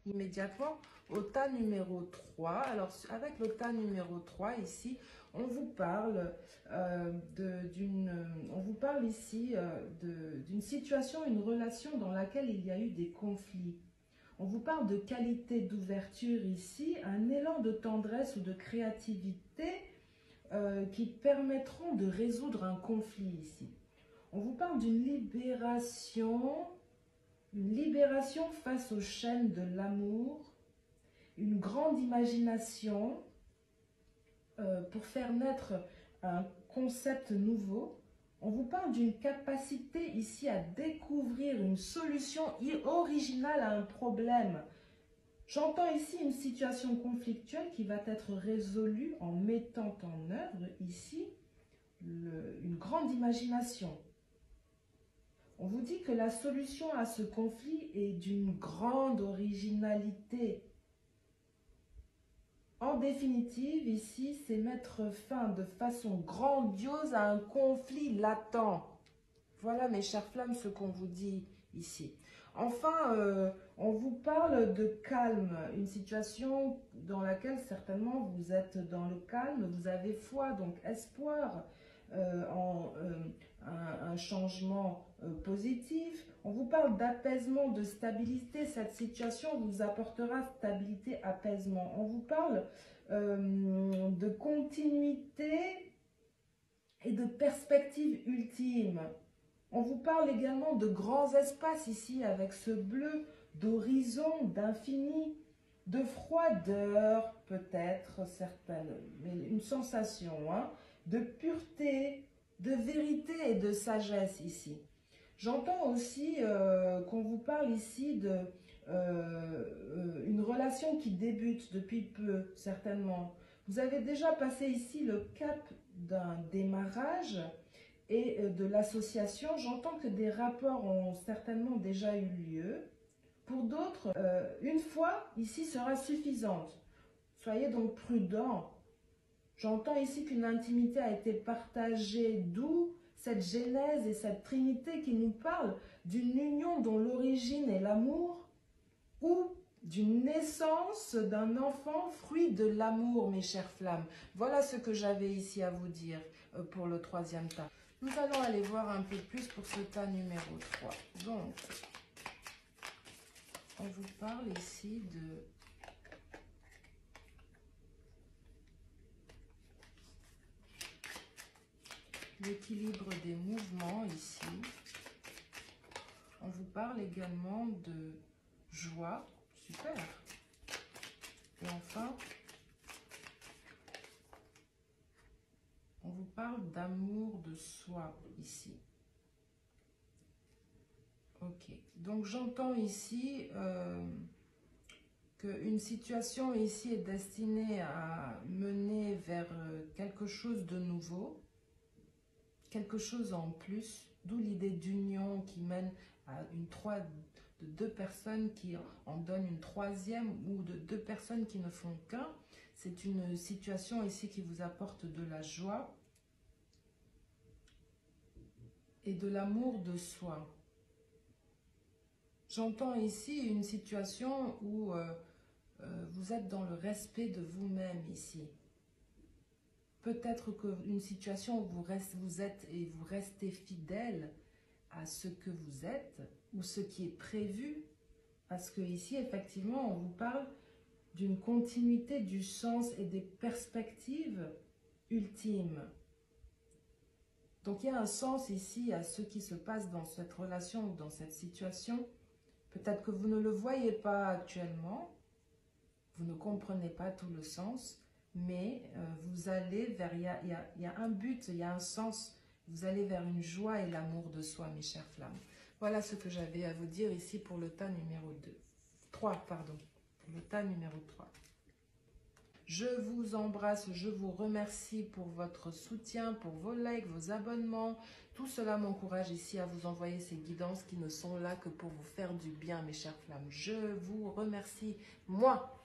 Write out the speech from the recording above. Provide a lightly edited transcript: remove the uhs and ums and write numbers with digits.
immédiatement au tas numéro 3. Alors, avec le tas numéro 3, ici, on vous parle d'une situation, une relation dans laquelle il y a eu des conflits. On vous parle de qualité d'ouverture ici, un élan de tendresse ou de créativité qui permettront de résoudre un conflit ici. On vous parle d'une libération face aux chaînes de l'amour, une grande imagination pour faire naître un concept nouveau. On vous parle d'une capacité ici à découvrir une solution originale à un problème. J'entends ici une situation conflictuelle qui va être résolue en mettant en œuvre ici une grande imagination. On vous dit que la solution à ce conflit est d'une grande originalité. En définitive, ici, c'est mettre fin de façon grandiose à un conflit latent. Voilà, mes chères flammes, ce qu'on vous dit ici. Enfin, on vous parle de calme, une situation dans laquelle certainement vous êtes dans le calme, vous avez foi, donc espoir en un changement positif. On vous parle d'apaisement, de stabilité. Cette situation vous apportera stabilité, apaisement. On vous parle de continuité et de perspective ultime. On vous parle également de grands espaces ici avec ce bleu, d'horizon, d'infini, de froideur peut-être certaine, mais une sensation, hein, de pureté, de vérité et de sagesse ici. J'entends aussi qu'on vous parle ici de une relation qui débute depuis peu, certainement. Vous avez déjà passé ici le cap d'un démarrage et de l'association. J'entends que des rapports ont certainement déjà eu lieu. Pour d'autres, une fois ici sera suffisante. Soyez donc prudents. J'entends ici qu'une intimité a été partagée, d'où cette genèse et cette trinité qui nous parle d'une union dont l'origine est l'amour ou d'une naissance d'un enfant, fruit de l'amour, mes chères flammes. Voilà ce que j'avais ici à vous dire pour le troisième tas. Nous allons aller voir un peu plus pour ce tas numéro 3. Donc, on vous parle ici de l'équilibre des mouvements ici. On vous parle également de joie. Super. Et enfin, on vous parle d'amour de soi ici. Ok. Donc, j'entends ici qu'une situation ici est destinée à mener vers quelque chose de nouveau, quelque chose en plus, d'où l'idée d'union qui mène à de deux personnes qui en donnent une troisième ou de deux personnes qui ne font qu'un. C'est une situation ici qui vous apporte de la joie et de l'amour de soi. J'entends ici une situation où vous êtes dans le respect de vous-même ici. Peut-être qu'une situation où vous êtes et vous restez fidèle à ce que vous êtes ou ce qui est prévu, parce que ici, effectivement, on vous parle d'une continuité du sens et des perspectives ultimes. Donc, il y a un sens ici à ce qui se passe dans cette relation ou dans cette situation. Peut-être que vous ne le voyez pas actuellement, vous ne comprenez pas tout le sens, mais vous allez vers, il y a un but, il y a un sens, vous allez vers une joie et l'amour de soi, mes chères flammes. Voilà ce que j'avais à vous dire ici pour le tas numéro 3, pardon, pour le tas numéro 3. Je vous embrasse, je vous remercie pour votre soutien, pour vos likes, vos abonnements. Tout cela m'encourage ici à vous envoyer ces guidances qui ne sont là que pour vous faire du bien, mes chères flammes. Je vous remercie, moi,